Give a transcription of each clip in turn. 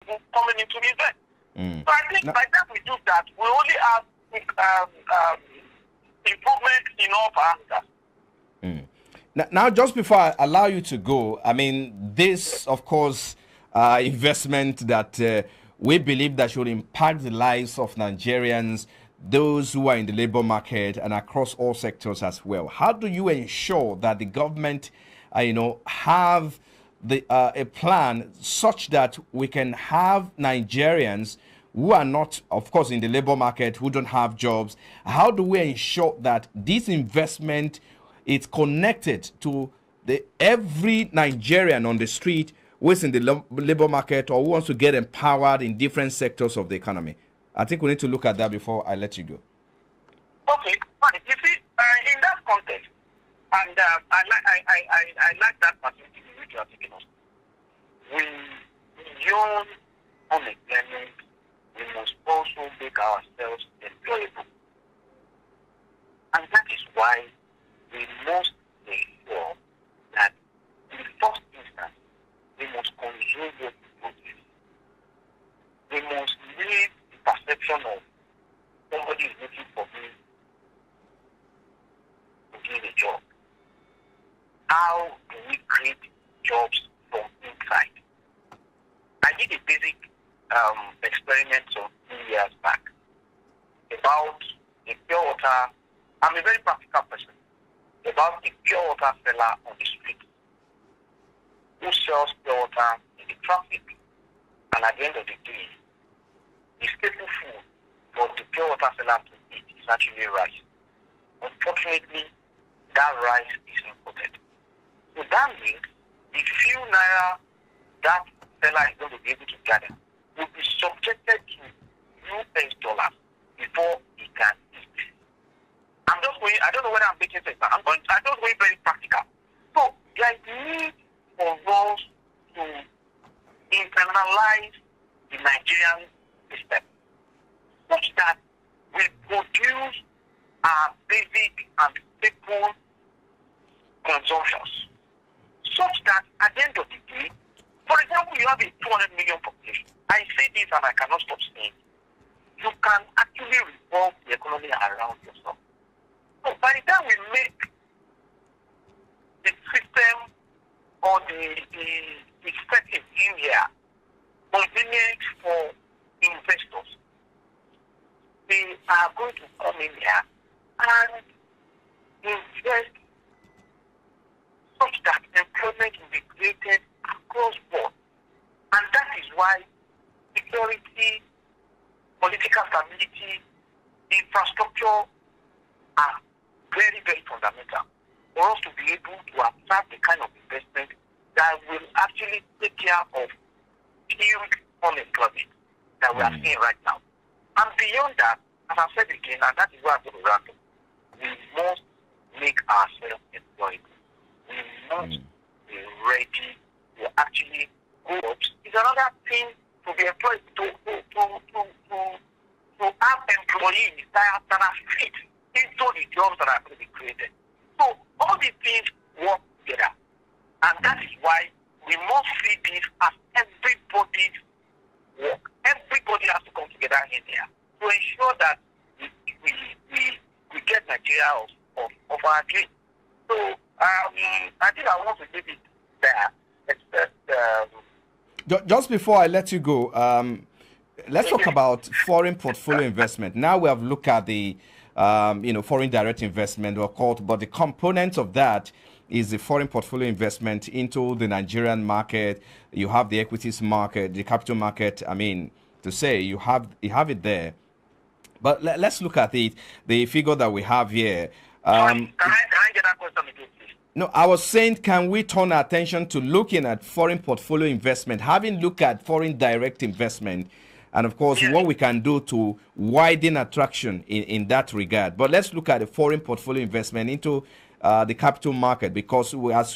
coming into the event. Mm. So I think by the time we do that, we only have improvement in all parameters. Now, just before I allow you to go, I mean, this, of course, investment that we believe that should impact the lives of Nigerians, those who are in the labor market and across all sectors as well. How do you ensure that the government, have a plan such that we can have Nigerians who are not, of course, in the labor market, who don't have jobs? How do we ensure that this investment is connected to every Nigerian on the street who is in the labor market or who wants to get empowered in different sectors of the economy? I think we need to look at that before I let you go. Okay, fine. You see, in that context, and I like that perspective which you are taking us. Beyond unemployment, we must also make ourselves employable. And that is why we must ensure that in the first instance, we must consume what we produce. We must leave the perception of somebody is looking for me to do the job. How do we create jobs from inside? I did a basic experiment some 2 years back about a pure water. I'm a very practical person. About a pure water seller on the street who sells pure water in the traffic, and at the end of the day, the staple food for the pure water seller to eat is actually rice. Unfortunately, that rice is imported. So that means the few naira that seller is going to be able to gather will be subjected to US dollars before he can eat. I'm just going, I don't know whether I'm making sense. I'm just going very practical. So there is need for us to internalize the Nigerian system such that we produce our basic and staple consumptions. Such that at the end of the day, for example, you have a 200 million population. I say this and I cannot stop saying you can actually revolve the economy around yourself. So by the time we make the system or the setting in here convenient for investors, they are going to come in here and invest such that employment will be created across board. And that is why security, political stability, infrastructure are very, very fundamental for us to be able to attract the kind of investment that will actually take care of huge unemployment that we are seeing right now. And beyond that, as I said again, and that is why I'm going to wrap up, we must make ourselves employable. We must be ready to actually go up. It's another thing to be employed, to have employees that are fit into the jobs that are going to be created. So all these things work together. And that is why we must see this as everybody's work. Everybody has to come together in there to ensure that we get Nigeria of our dream. So I think I want to leave it there. Just before I let you go, let's talk about foreign portfolio investment. Now we have looked at the foreign direct investment, but the component of that is the foreign portfolio investment into the Nigerian market. You have the equities market, the capital market. I mean, to say you have it there. But let's look at it. The figure that we have here. Can I get that question again, please? No, I was saying, can we turn our attention to looking at foreign portfolio investment, having looked at foreign direct investment, and of course, what we can do to widen attraction in that regard. But let's look at the foreign portfolio investment into the capital market, because as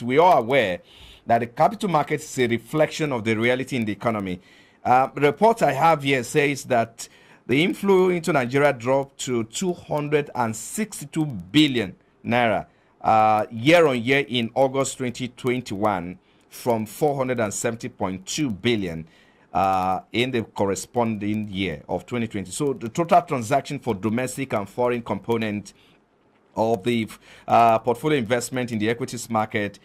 we are aware that the capital market is a reflection of the reality in the economy. The report I have here says that the inflow into Nigeria dropped to 262 billion naira year on year in August 2021 from 470.2 billion. in the corresponding year of 2020. So the total transaction for domestic and foreign component of the portfolio investment in the equities market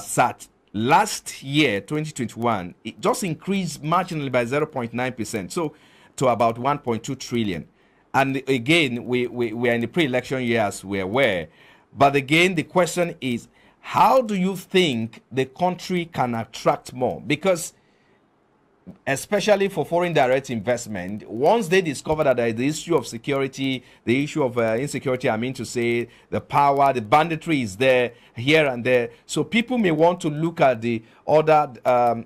sat last year, 2021, it just increased marginally by 0.9%, so to about 1.2 trillion. And again, we are in the pre-election year, as we're aware. But again, the question is, how do you think the country can attract more? Because especially for foreign direct investment, once they discover that there is the issue of security, the issue of insecurity, I mean to say, the power, the banditry is there, here and there. So people may want to look at the other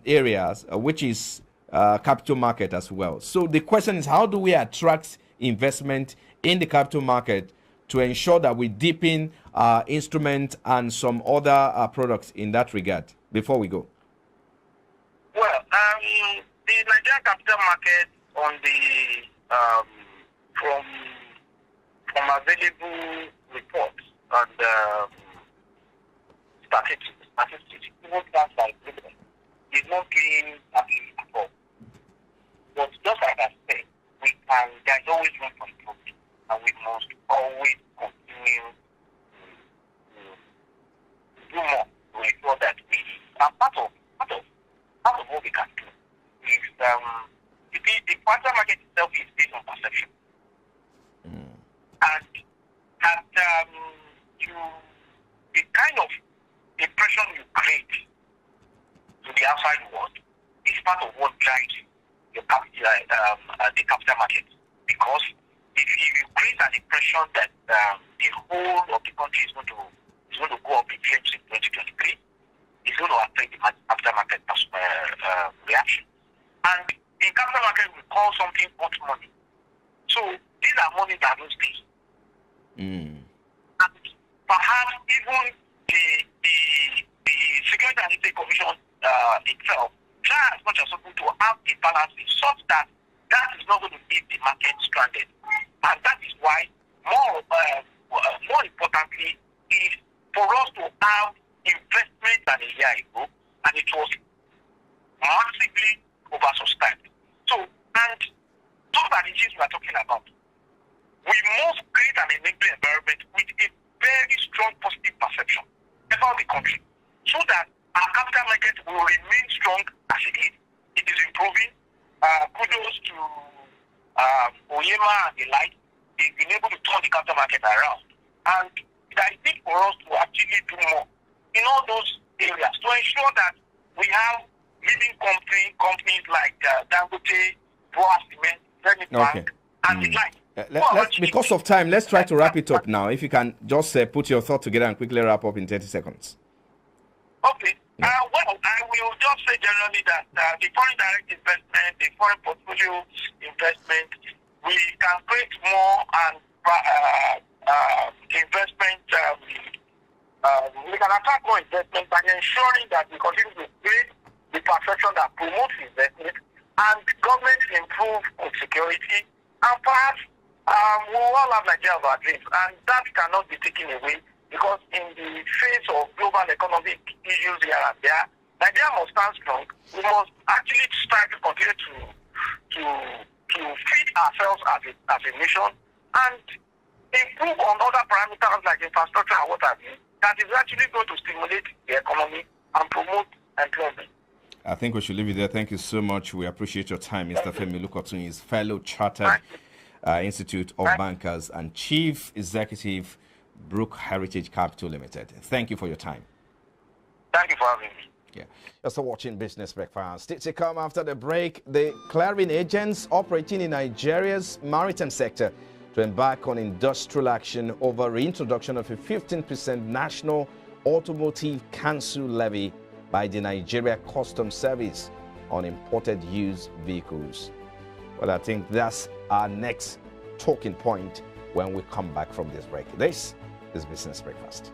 areas, which is capital market as well. So the question is, how do we attract investment in the capital market to ensure that we deepen our instrument and some other products in that regard before we go? Well, the Nigerian capital market on the from available reports and statistics, even that's like is not doing nothing at all. But just like I said, there's always room for improvement, and we must always continue to do more to ensure that we are part of what we can do. Is the capital market itself is based on perception, and that the kind of impression you create to the outside world is part of what drives the capital market. Because if you create an impression that the whole of the country is going to go up in flames in 2023, it's going to affect the capital market reaction. And in capital market, we call something hot money. So these are money that don't stay. And perhaps even the Security and Exchange Commission itself try as much as possible to have a balance such that is not going to leave the market stranded. And that is why, more importantly, is for us to have investment than a year ago, and it was massively oversubscribed. So, and those are the things we are talking about. We must create an enabling environment with a very strong positive perception about the country, so that our capital market will remain strong as it is. It is improving. Kudos to Oyema and the like. They've been able to turn the capital market around. And I think for us to actually do more in all those areas to ensure that we have leading companies like Dangote, Boa Cement, Zenith Bank, and the like. Because of time, let's try to wrap it up now. If you can just put your thought together and quickly wrap up in 30 seconds. Okay. Well, I will just say generally that the foreign direct investment, the foreign portfolio investment, we can create more and investment. We can attract more investment by ensuring that we continue to build the perception that promotes investment, and government improve on security, and perhaps we will all have Nigeria of our dreams, and that cannot be taken away, because in the face of global economic issues here and there, Nigeria must stand strong. We must actually strive to continue to feed ourselves as a nation and improve on other parameters like infrastructure and what have you, that is actually going to stimulate the economy and promote employment. I think we should leave it there. Thank you so much. We appreciate your time, Mr. Femi Lukotun, is fellow Chartered Institute of Bankers and Chief Executive, Brook Heritage Capital Limited. Thank you for your time. Thank you for having me. Yeah. You're still watching Business Breakfast. Still to come after the break, the clearing agents operating in Nigeria's maritime sector to embark on industrial action over reintroduction of a 15% national automotive cancel levy by the Nigeria Customs Service on imported used vehicles. Well, I think that's our next talking point when we come back from this break. This is Business Breakfast.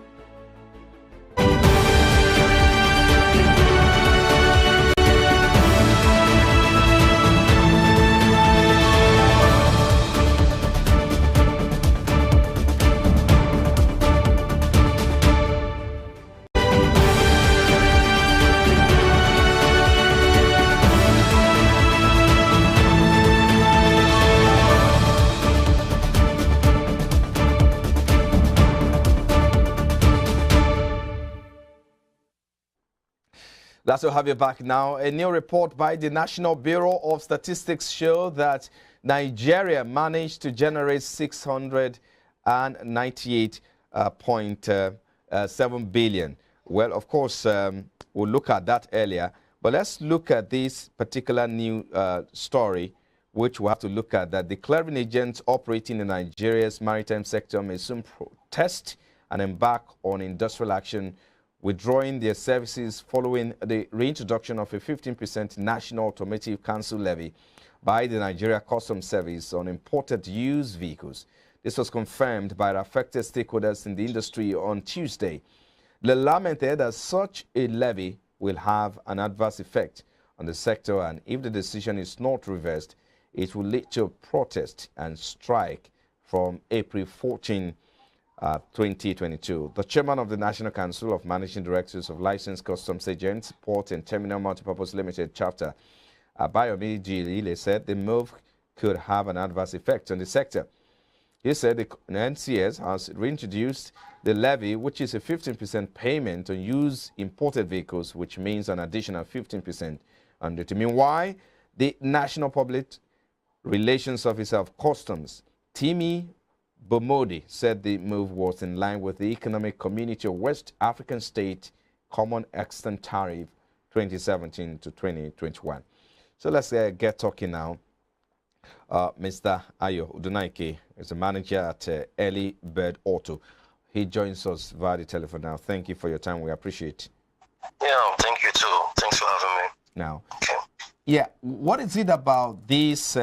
Glad to have you back now. A new report by the National Bureau of Statistics show that Nigeria managed to generate 698.7 billion. Well, of course, we'll look at that earlier. But let's look at this particular new story, which we'll have to look at, that the clearing agents operating in Nigeria's maritime sector may soon protest and embark on industrial action, withdrawing their services following the reintroduction of a 15% National Automotive Council levy by the Nigeria Customs Service on imported used vehicles. This was confirmed by the affected stakeholders in the industry on Tuesday. They lamented that such a levy will have an adverse effect on the sector, and if the decision is not reversed, it will lead to a protest and strike from April 14, 2022. The chairman of the National Council of Managing Directors of Licensed Customs Agents, Port and Terminal Multipurpose Limited Chapter, Abayomi Jilile, said the move could have an adverse effect on the sector. He said the NCS has reintroduced the levy, which is a 15% payment on used imported vehicles, which means an additional 15% on it. Meanwhile, the National Public Relations Officer of Customs, Timi Bomodi, said the move was in line with the Economic Community of West African State Common Extent Tariff 2017 to 2021. So let's get talking now. Mr. Ayo Udunaike is a manager at Early Bird Auto. He joins us via the telephone now. Thank you for your time. We appreciate it. Yeah, thank you too. Thanks for having me. Now, okay. Yeah, what is it about this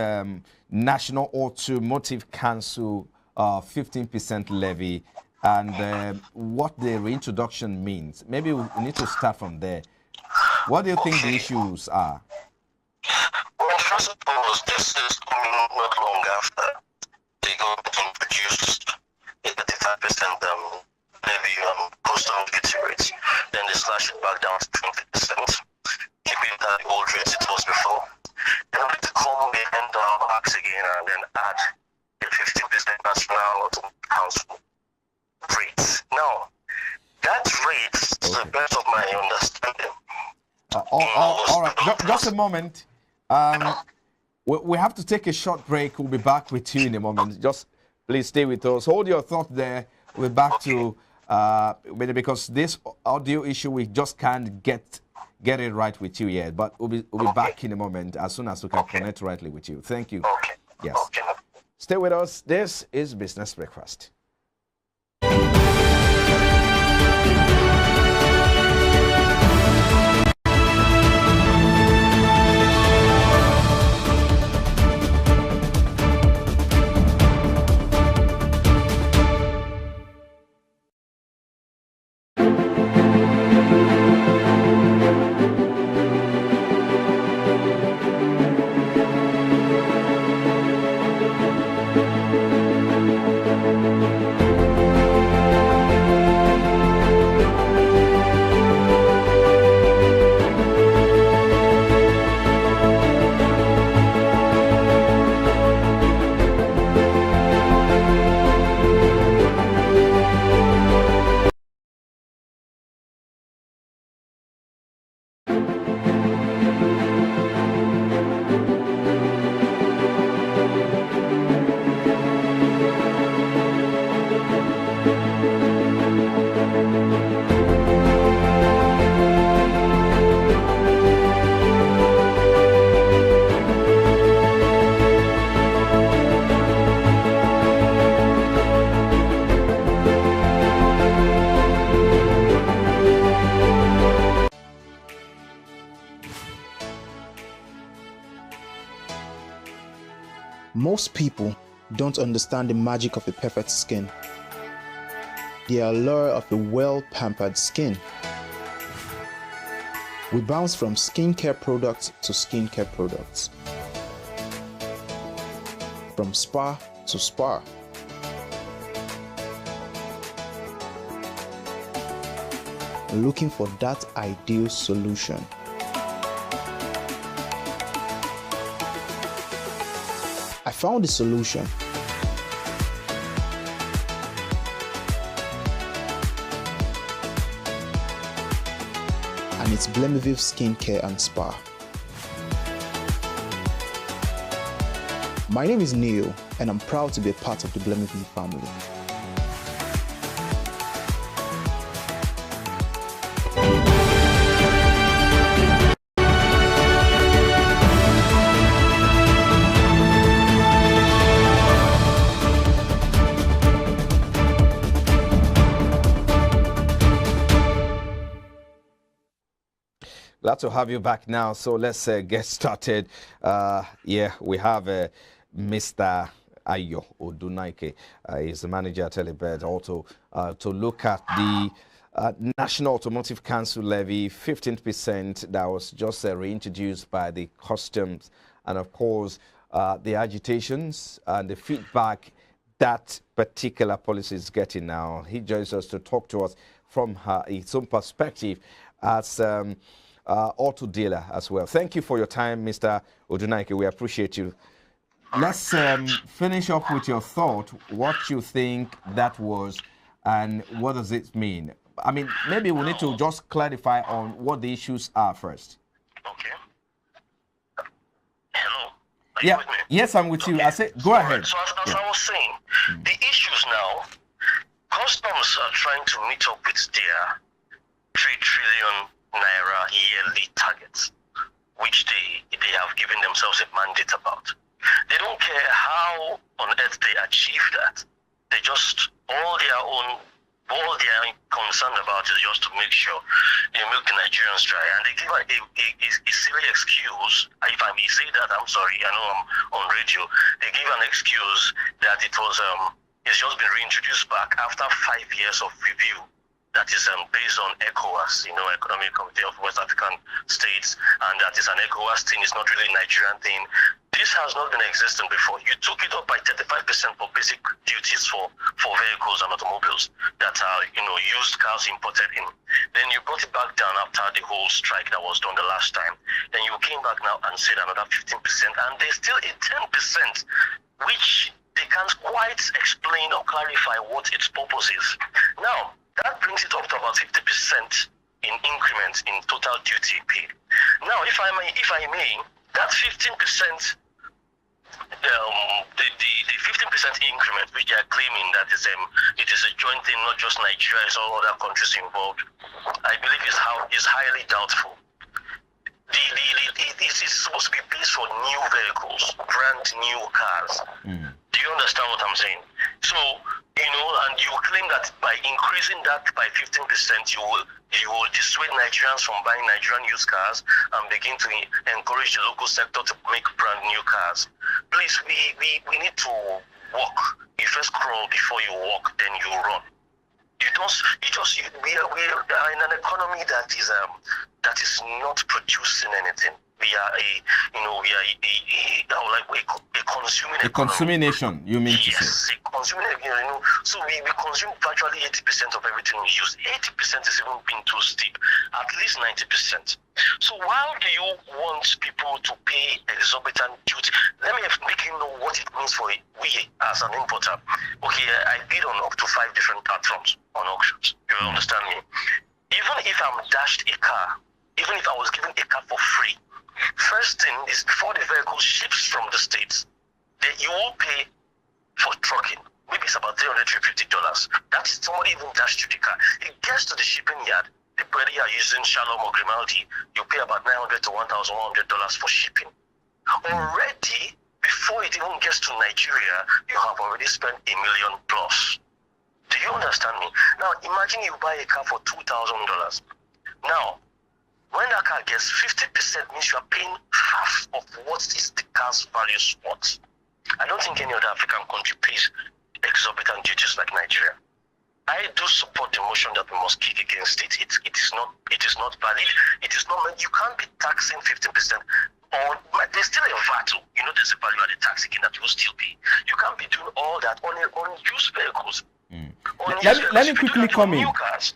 National Automotive Council 15% levy and what the reintroduction means? Maybe we need to start from there. What do you think the issues are? Well, first of all, this is coming not long after the government introduced a 35% levy on customs duty rates. Then they slashed it back down to 20%, keeping it at the old rates it was before. Then we to come behind our backs again and then add a 15% National Automotive Council rates. Now, that rate, to the best of my understanding, all right, just a moment. We have to take a short break. We'll be back with you in a moment. Just please stay with us. Hold your thought there. We're back to because this audio issue, we just can't get it right with you yet. But we'll be back in a moment as soon as we can connect rightly with you. Thank you. Okay. Yes. Okay. Stay with us. This is Business Breakfast. Most people don't understand the magic of a perfect skin, the allure of a well-pampered skin. We bounce from skincare products to skincare products, from spa to spa. Looking for that ideal solution. I found a solution. And it's Ibrandtv Skincare and Spa. My name is Neil, and I'm proud to be a part of the Ibrandtv family. Glad to have you back now. So let's get started. Yeah, we have Mr. Ayo Odunaike. He's the manager at Telebed. Also, to look at the National Automotive Council levy, 15% that was just reintroduced by the customs, and of course, the agitations and the feedback that particular policy is getting now. He joins us to talk to us from his own perspective as auto dealer as well. Thank you for your time, Mr. Odunaike. We appreciate you. Let's finish up with your thought, what you think that was and what does it mean? I mean, maybe we need to just clarify on what the issues are first. Okay. Hello. Are Yeah. you with me? Yes, I'm with Okay. you. I said, go ahead. So as I was saying, the issues now, customs are trying to meet up with their 3 trillion naira yearly targets, which they have given themselves a mandate about. They don't care how on earth they achieve that. They just all they are concerned about is just to make sure they milk the Nigerians dry, and they give a silly excuse. If I may say that, I'm sorry. I know I'm on radio. They give an excuse that it was it's just been reintroduced back after 5 years of review. That is based on ECOWAS, Economic Committee of West African States, and that is an ECOWAS thing. It's not really a Nigerian thing. This has not been existing before. You took it up by 35% for basic duties for vehicles and automobiles that are, used cars imported in. Then you brought it back down after the whole strike that was done the last time. Then you came back now and said another 15%, and there's still a 10%, which they can't quite explain or clarify what its purpose is. Now, that brings it up to about 50% in increments in total duty paid. Now, if I may, that 15%, the 15% increment, which they are claiming that it is a joint thing, not just Nigeria, it's all other countries involved, I believe is highly doubtful. This is supposed to be based for new vehicles, brand new cars. Do you understand what I'm saying? So, and you claim that by increasing that by 15%, you will dissuade Nigerians from buying Nigerian used cars and begin to encourage the local sector to make brand new cars. Please, we need to walk. You first crawl before you walk, then you run. We are in an economy that is not producing anything. We are a consuming nation, you mean to say? Yes, a consuming, so we consume virtually 80% of everything we use. 80% is even being too steep, at least 90%. So why do you want people to pay exorbitant duty? Let me make you know what it means for we as an importer. Okay, I bid on up to 5 different platforms on auctions. You understand me? Even if I'm dashed a car, even if I was given a car for free, first thing is before the vehicle ships from the States, then you will pay for trucking. Maybe it's about $350. That's somebody even dashed you the car. It gets to the shipping yard. Whether you are using Shalom or Grimaldi, you pay about $900 to $1,100 for shipping. Already, before it even gets to Nigeria, you have already spent $1 million plus. Do you understand me? Now, imagine you buy a car for $2,000. Now, when that car gets 50%, means you are paying half of what is the car's value worth. I don't think any other African country pays exorbitant duties like Nigeria. I do support the motion that we must kick against it. It is not valid. It is not. You can't be taxing 15% on. There's still a VAT. There's a value added tax again that you will still pay. You can't be doing all that on used vehicles. Let me quickly come in.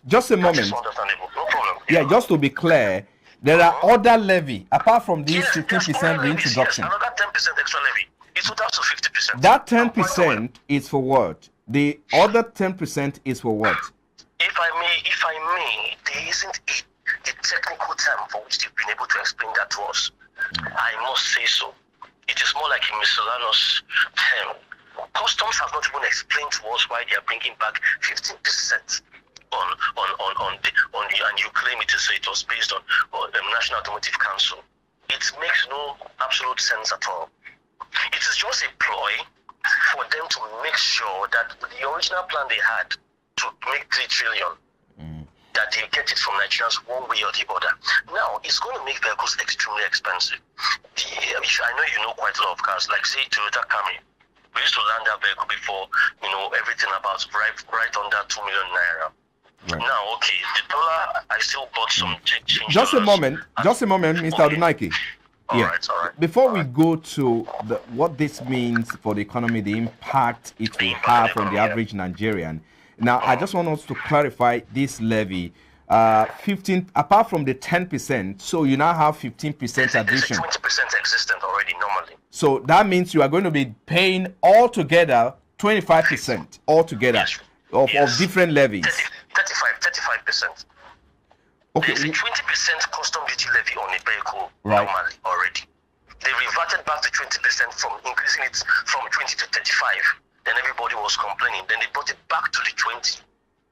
Just a moment. No problem. Yeah, just to be clear, there are other levy apart from this 15% reintroduction. Yes, another 10% extra levy. It's total to 50%. That 10% is for what? The other 10% is for what? If I may, there isn't the technical term for which they've been able to explain that to us. I must say so. It is more like a miscellaneous term. Customs have not even explained to us why they are bringing back 15% on the, and you claim it was based on the National Automotive Council. It makes no absolute sense at all. It is just a ploy for them to make sure that the original plan they had to make 3 trillion, that they get it from Nigerians one way or the other. Now, it's going to make vehicles extremely expensive. I know you know quite a lot of cars, like say Toyota Camry. We used to land that vehicle before, everything about right under 2 million naira. Right. Now, okay, the dollar, I still bought some change. Just a moment, Mr. Odunaike. All right. Before we go to what this means for the economy, the impact it will have on the average Nigerian. Now, I just want us to clarify this levy. 15, apart from the 10%, so you now have 15% addition. There's a 20% existent already normally. So that means you are going to be paying altogether 25% altogether of different levies. 35%. Okay. There's a 20% custom duty levy on a vehicle normally already. They reverted back to 20% from increasing it from 20 to 35. Then everybody was complaining. Then they brought it back to the 20.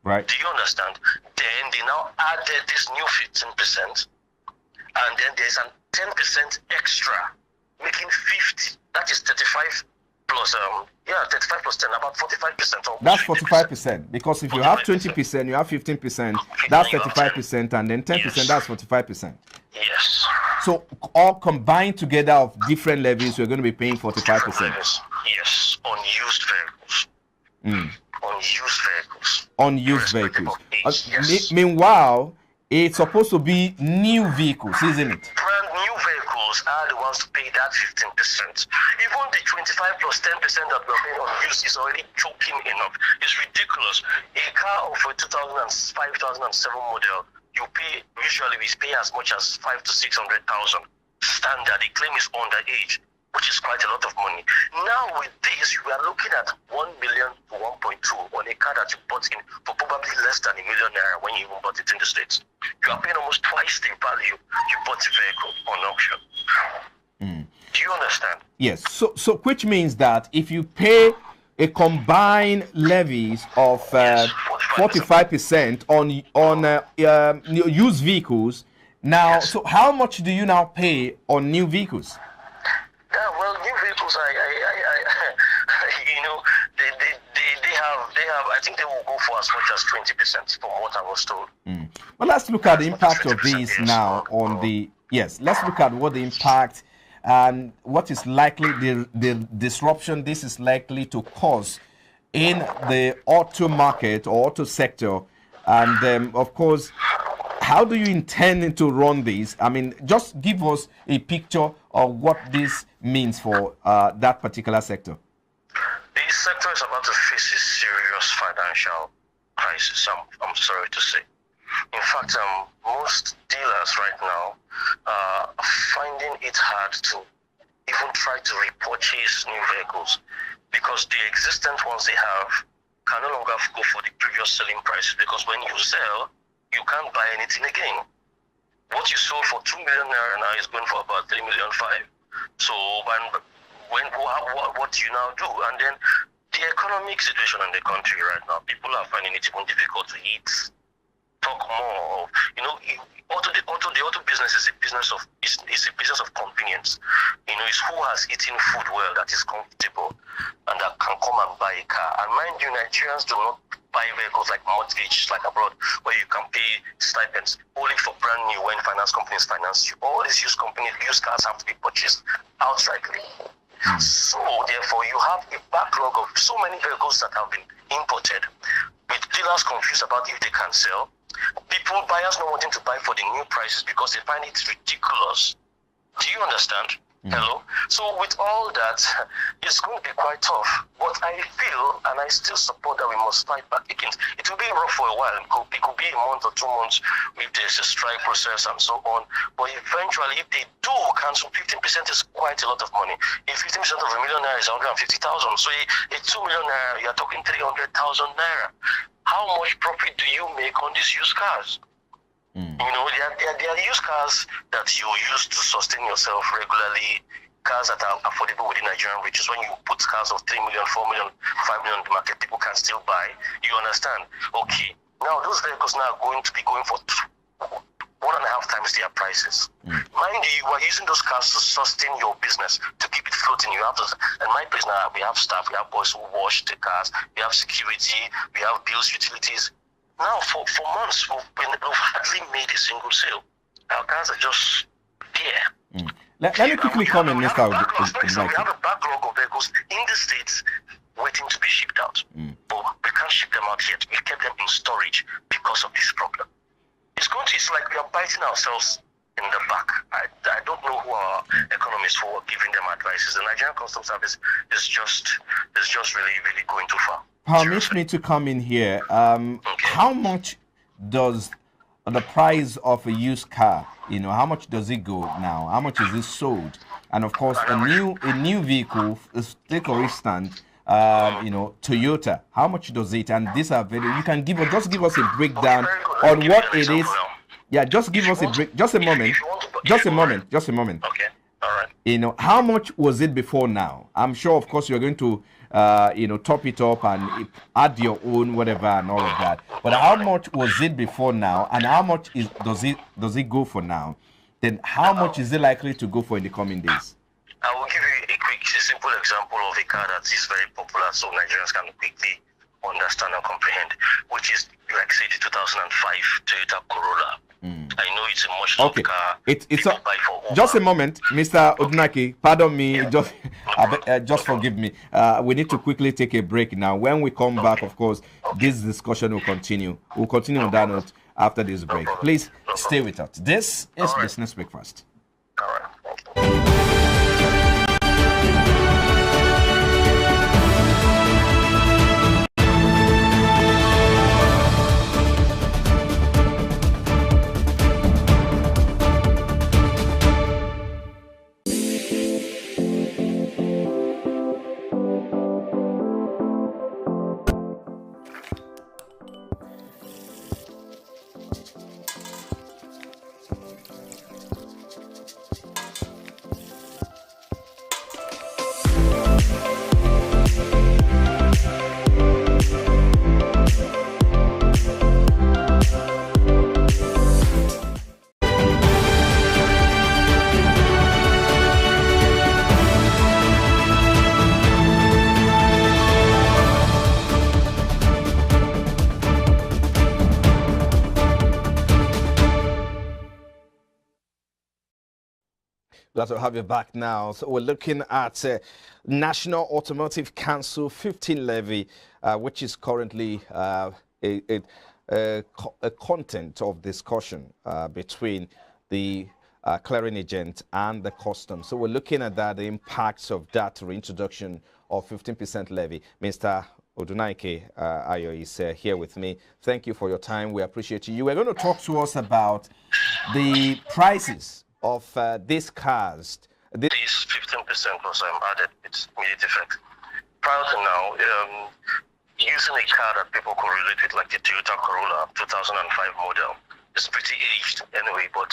Right. Do you understand? Then they now added this new 15%, and then there's a 10% extra, making 50. That is 35 plus 35 plus 10, about 45%. That's 45%, because if you have 20%, you have 15%, that's 35%, and then 10%, that's 45%. Yes. So all combined together of different levies, you're going to be paying 45%. Yes, on used vehicles. On used vehicles. Yes. Meanwhile, it's supposed to be new vehicles, isn't it? Brand new vehicles are the ones to pay that 15%. Even the 25 plus 10% that we're paying on used is already choking enough. It's ridiculous. A car of a 2005, 2007 model, usually we pay as much as 500,000 to 600,000 standard. The claim is underage, which is quite a lot of money. Now with this, we are looking at 1 million to 1.2 on a car that you bought in for probably less than $1 million when you even bought it in the States. You are paying almost twice the value you bought the vehicle on auction. Do you understand? Yes. So which means that if you pay a combined levies of 45% on used vehicles, now, so how much do you now pay on new vehicles? Well, new vehicles, they have, I think they will go for as much as 20% from what I was told. Well, let's look at the impact of these now on the, let's look at what the impact and what is likely the disruption this is likely to cause in the auto market or auto sector. And of course, how do you intend to run this? I mean, just give us a picture of what this means for that particular sector. The sector is about to face a serious financial crisis, I'm sorry to say. In fact, most dealers right now are finding it hard to even try to repurchase new vehicles because the existent ones they have can no longer go for the previous selling prices, because when you sell, you can't buy anything again. What you sold for 2 million naira now is going for about 3.5 million. So what do you now do? And then the economic situation in the country right now, people are finding it even difficult to eat. Talk more of, the auto business is a business of convenience. It's who has eaten food well that is comfortable and that can come and buy a car. And mind you, Nigerians do not buy vehicles like mortgage, like abroad, where you can pay stipends only for brand new when finance companies finance you. All these used cars have to be purchased outrightly. So therefore, you have a backlog of so many vehicles that have been imported, with dealers confused about if they can sell. Buyers not wanting to buy for the new prices because they find it ridiculous. Do you understand? Hello? So with all that, it's going to be quite tough. But I feel, and I still support that we must fight back against. It will be rough for a while. It could be a month or 2 months if there's a strike process and so on. But eventually, if they do cancel, 15% is quite a lot of money. If 15% of $1 million is 150,000, so a 2 million naira, you're talking 300,000 naira. How much profit do you make on these used cars? You know, there are used cars that you use to sustain yourself regularly, cars that are affordable within Nigerian reaches. When you put cars of 3 million, 4 million, 5 million in the market, people can still buy. You understand? Okay. Now, those vehicles now are going to be going for 1.5 times their prices. Mind you, you are using those cars to sustain your business, to keep it floating. You have to, and my place now, we have staff, we have boys who wash the cars, we have security, we have bills, utilities. Now, for months, we've hardly made a single sale. Our cars are just there. Let me quickly comment, Mr. We have a backlog of vehicles in the States waiting to be shipped out. But we can't ship them out yet. We kept them in storage because of this problem. It's like we are biting ourselves in the back. I don't know who our economists for giving them advices. The Nigerian Customs Service is just really, really going too far. Permit me to come in here. How much does the price of a used car, you know, how much does it go now? How much is it sold? And of course, a new vehicle, take for instance, you know, Toyota. How much does it? And these are very. You can just give us a breakdown on what it is. Yeah, just give us a break. Just a moment. Just a moment. Okay. All right. You know, how much was it before now? I'm sure, of course, you're going to, you know, top it up and add your own whatever and all of that. But how much was it before now, and how much does it go for now? Then how much is it likely to go for in the coming days? I will give you a simple example of a car that is very popular, so Nigerians can quickly understand and comprehend, which is, like, say, the 2005 Toyota Corolla. I know it's a much loved car. Just a moment, Mr. Odunake. Pardon me. Just forgive me. We need to quickly take a break now. When we come back, of course, this discussion will continue. We'll continue on that note after this break. Please stay with us. This is Business Breakfast. All right. Glad to have you back now. So we're looking at National Automotive Council 15 levy, which is currently a content of discussion between the clearing agent and the customs. So we're looking at that, the impacts of that reintroduction of 15% levy. Mr. Odunake Ayo is here with me. Thank you for your time. We appreciate you. You were going to talk to us about the prices of these cars. This 15% was added with immediate effect. Prior to now, using a car that people could relate with, like the Toyota Corolla 2005 model, is pretty aged anyway, but